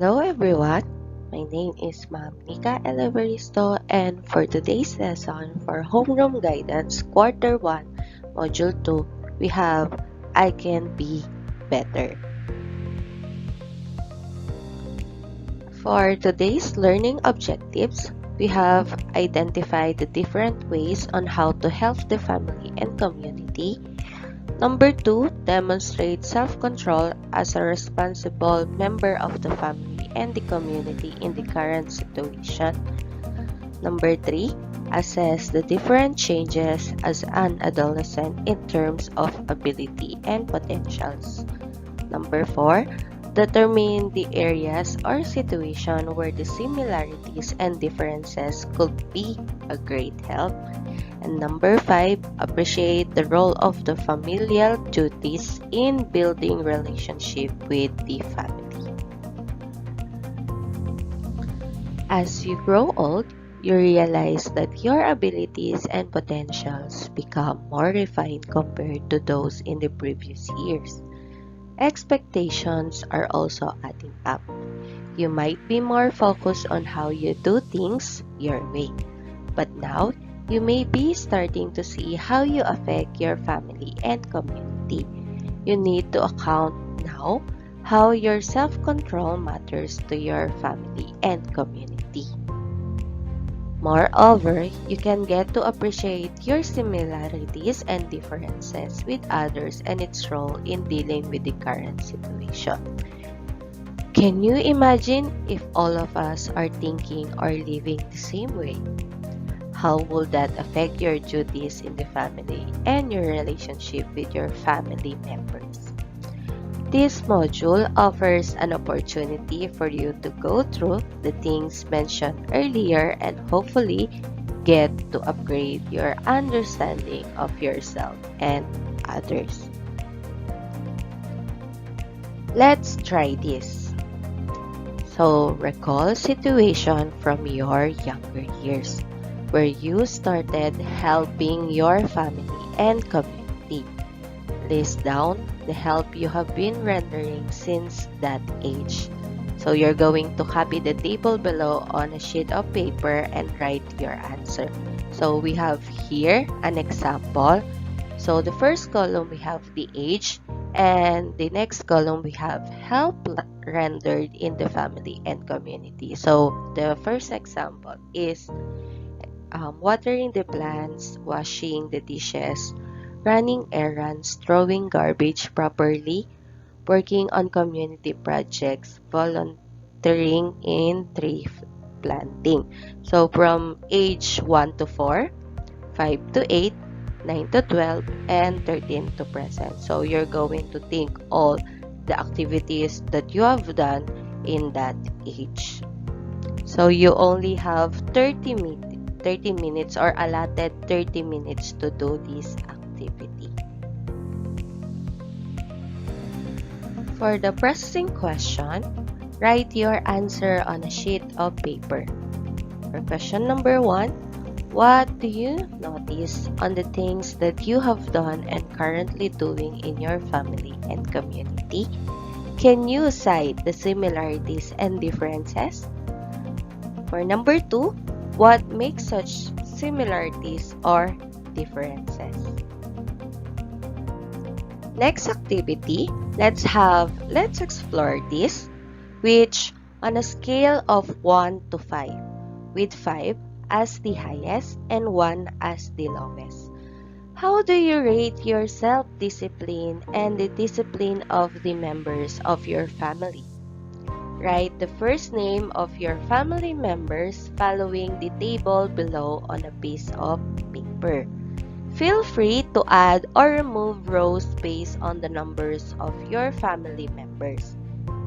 Hello everyone, my name is Ma'am Nikah Evaristo, and for today's lesson for Homeroom Guidance Quarter 1, Module 2, we have I Can Be Better. For today's learning objectives, we have identified the different ways on how to help the family and community. Number 2, demonstrate self-control as a responsible member of the family and the community in the current situation. Number 3, assess the different changes as an adolescent in terms of ability and potentials. Number 4, determine the areas or situation where the similarities and differences could be a great help. And number 5, appreciate the role of the familial duties in building relationship with the family. As you grow old, you realize that your abilities and potentials become more refined compared to those in the previous years. Expectations are also adding up. You might be more focused on how you do things your way, but now you may be starting to see how you affect your family and community. You need to account now how your self-control matters to your family and community. Moreover, you can get to appreciate your similarities and differences with others and its role in dealing with the current situation. Can you imagine if all of us are thinking or living the same way? How will that affect your duties in the family and your relationship with your family members? This module offers an opportunity for you to go through the things mentioned earlier and hopefully get to upgrade your understanding of yourself and others. Let's try this. So, recall a situation from your younger years where you started helping your family and community. List down the help you have been rendering since that age. So you're going to copy the table below on a sheet of paper and write your answer. So we have here an example. So the first column we have the age, and the next column we have help rendered in the family and community. So the first example is watering the plants, washing the dishes, running errands, throwing garbage properly, working on community projects, volunteering in tree planting. So from age 1 to 4, 5 to 8, 9 to 12, and 13 to present. So you're going to think all the activities that you have done in that age. So you only have 30 minutes or allotted 30 minutes to do this activity. For the processing question, write your answer on a sheet of paper. For question number 1, what do you notice on the things that you have done and currently doing in your family and community? Can you cite the similarities and differences? For number 2, what makes such similarities or differences? Next activity, let's explore this, which on a scale of 1 to 5, with 5 as the highest and 1 as the lowest. How do you rate your self-discipline and the discipline of the members of your family? Write the first name of your family members following the table below on a piece of paper. Feel free to add or remove rows based on the numbers of your family members.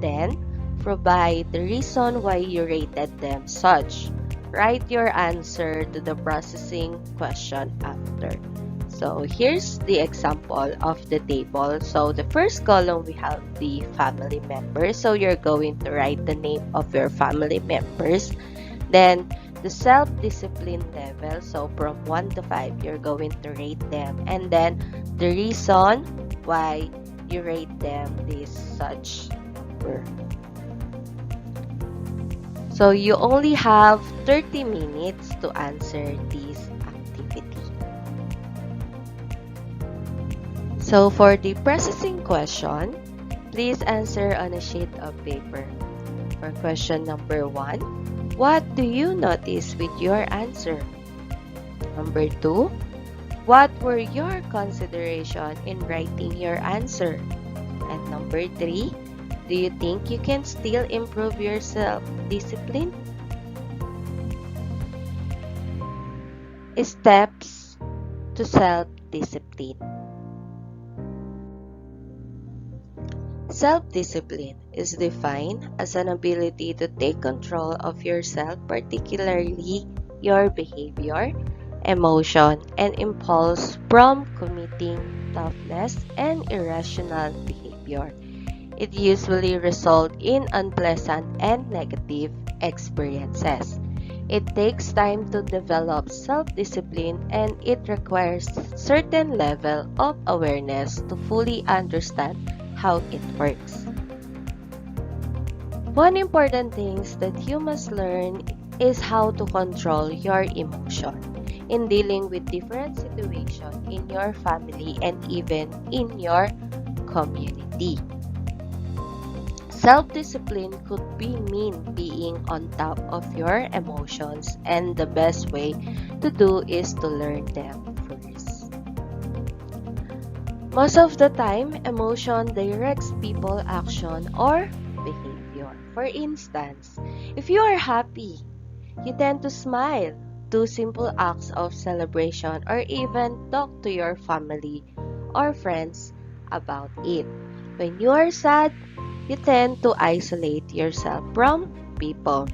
Then, provide the reason why you rated them such. Write your answer to the processing question after. So here's the example of the table. So the first column we have the family members. So you're going to write the name of your family members. Then the self-discipline level. So from 1 to 5, you're going to rate them. And then the reason why you rate them this such number. So you only have 30 minutes to answer this activity. So for the processing question, please answer on a sheet of paper. For question number 1, what do you notice with your answer? Number 2, what were your consideration in writing your answer? And number 3, do you think you can still improve your self-discipline? Steps to self-discipline. Self-discipline is defined as an ability to take control of yourself, particularly your behavior, emotion, and impulse from committing toughness and irrational behavior. It usually results in unpleasant and negative experiences. It takes time to develop self-discipline, and it requires certain level of awareness to fully understand how it works. One important thing that you must learn is how to control your emotion in dealing with different situations in your family and even in your community. Self-discipline could mean being on top of your emotions, and the best way to do is to learn them first. Most of the time, emotion directs people's action or behavior. For instance, if you are happy, you tend to smile, do simple acts of celebration, or even talk to your family or friends about it. When you are sad, you tend to isolate yourself from people.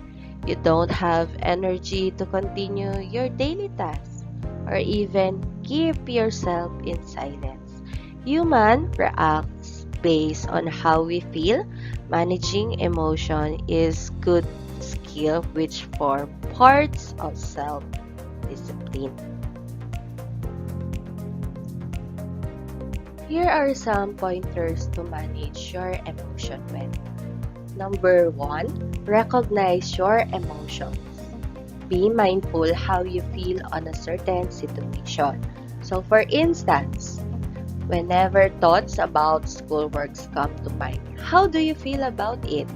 You don't have energy to continue your daily tasks or even keep yourself in silence. Human reacts based on how we feel. Managing emotion is good skill which form parts of self-discipline. Here are some pointers to manage your emotion well. Number 1, recognize your emotions. Be mindful how you feel on a certain situation. So for instance, whenever thoughts about schoolworks come to mind, how do you feel about it?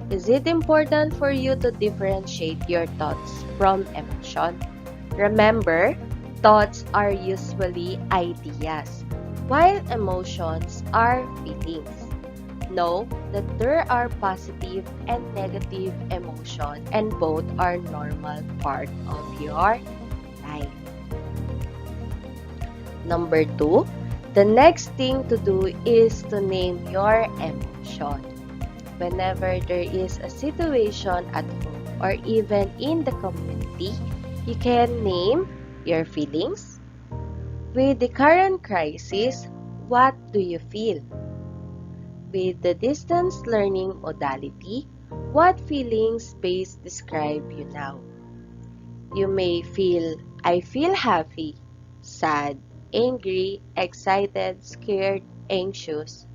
Is it important for you to differentiate your thoughts from emotion? Remember, thoughts are usually ideas, while emotions are feelings. Know that there are positive and negative emotions, and both are normal part of your life. Number 2, the next thing to do is to name your emotion. Whenever there is a situation at home or even in the community, you can name your feelings. With the current crisis, what do you feel? With the distance learning modality, what feelings base describe you now? You may feel, I feel happy, sad, angry, excited, scared, anxious,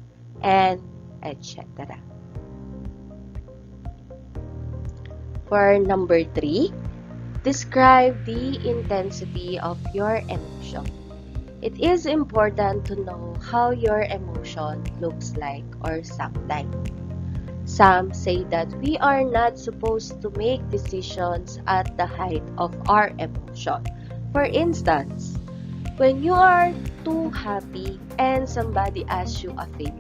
and etc. For number 3, describe the intensity of your emotion. It is important to know how your emotion looks like or sound like. Some say that we are not supposed to make decisions at the height of our emotion. For instance, when you are too happy and somebody asks you a favor,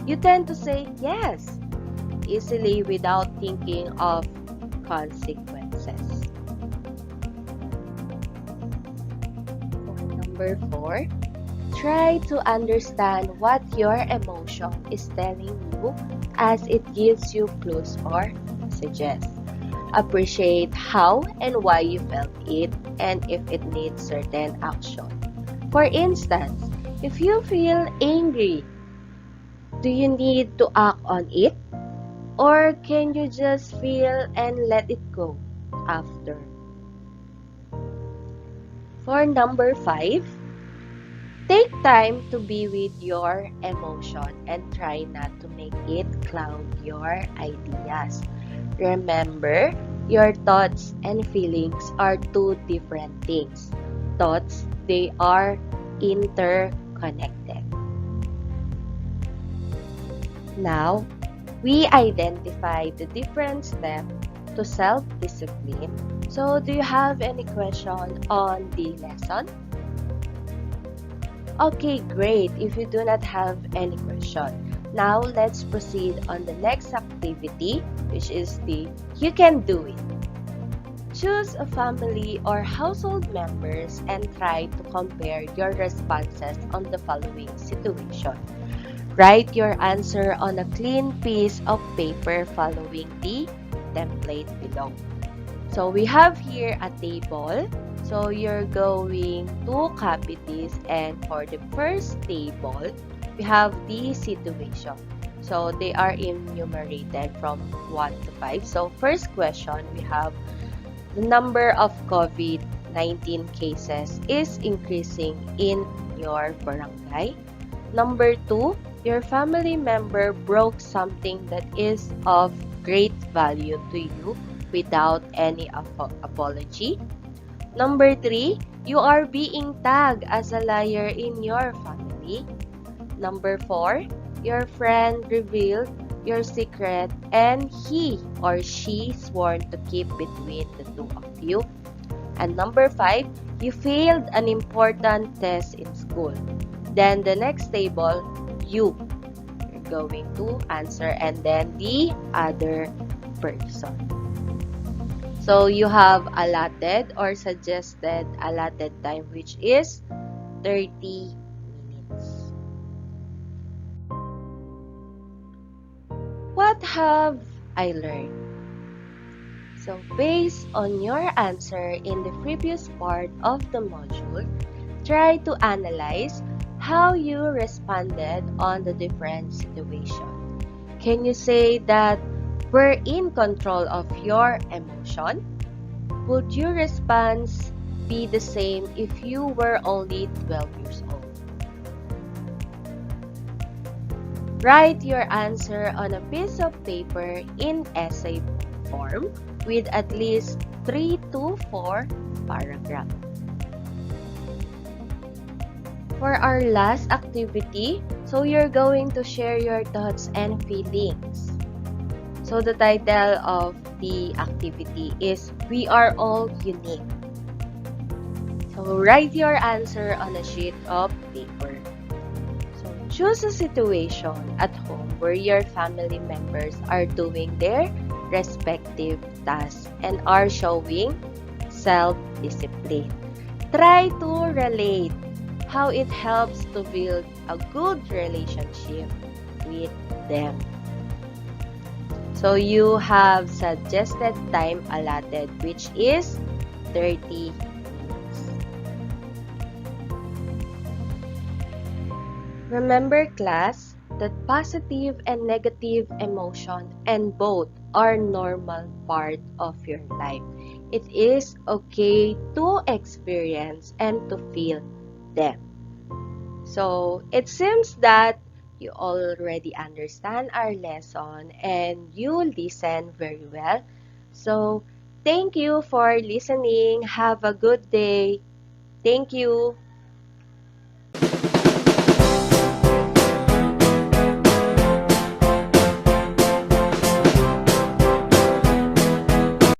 you tend to say yes easily without thinking of consequences. Number 4, try to understand what your emotion is telling you as it gives you clues or messages. Appreciate how and why you felt it and if it needs certain action. For instance, if you feel angry, do you need to act on it? Or can you just feel and let it go after? For number 5, take time to be with your emotion and try not to make it cloud your ideas. Remember, your thoughts and feelings are two different things. Thoughts, they are interconnected. Now, we identify the different steps to self-discipline. So, do you have any question on the lesson? Okay, great. If you do not have any question, now let's proceed on the next activity, which is the You Can Do It. Choose a family or household members and try to compare your responses on the following situation. Write your answer on a clean piece of paper following the template below. So we have here a table. So you're going to copy this, and for the first table, we have the situation. So they are enumerated from 1 to 5. So first question, we have the number of COVID-19 cases is increasing in your barangay. Number 2, your family member broke something that is of great value to you without any apology. Number 3, you are being tagged as a liar in your family. Number 4, your friend revealed your secret and he or she sworn to keep between the two of you. And number 5, you failed an important test in school. Then the next table, you're going to answer, and then the other person. So you have allotted or suggested allotted time, which is 30 minutes. What have I learned? So based on your answer in the previous part of the module, try to analyze how you responded on the different situation. Can you say that we're in control of your emotion? Would your response be the same if you were only 12 years old? Write your answer on a piece of paper in essay form with at least 3 to 4 paragraphs. For our last activity, so you're going to share your thoughts and feelings. So the title of the activity is We Are All Unique. So write your answer on a sheet of paper. So choose a situation at home where your family members are doing their respective tasks and are showing self-discipline. Try to relate how it helps to build a good relationship with them. So you have suggested time allotted, which is 30 minutes. Remember, class, that positive and negative emotion and both are normal part of your life. It is okay to experience and to feel them. So it seems that you already understand our lesson and you listen very well. So thank you for listening. Have a good day. Thank you.